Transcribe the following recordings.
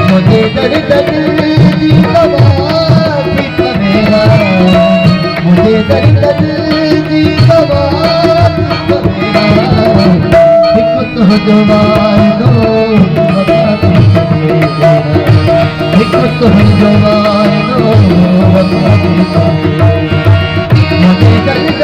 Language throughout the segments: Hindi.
मुझे दर्द दी दवा मेरा, मुझे दर्द दी दवा एक तो जवानो एक तो जवानो मुझे दर्द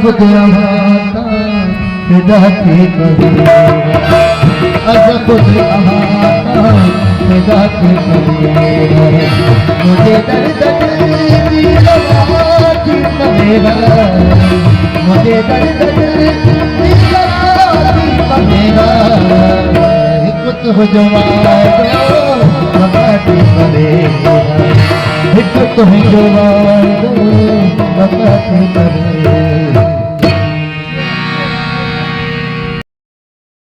खुद अहाता फिदा के करेगा, खुद अहाता फिदा के करेगा, मुझे दर्द दी दवा मेरा, मुझे दर्द दी दवा मेरा एक तो जवानो बताते करेगा, एक तो जवानो बताते करेगा।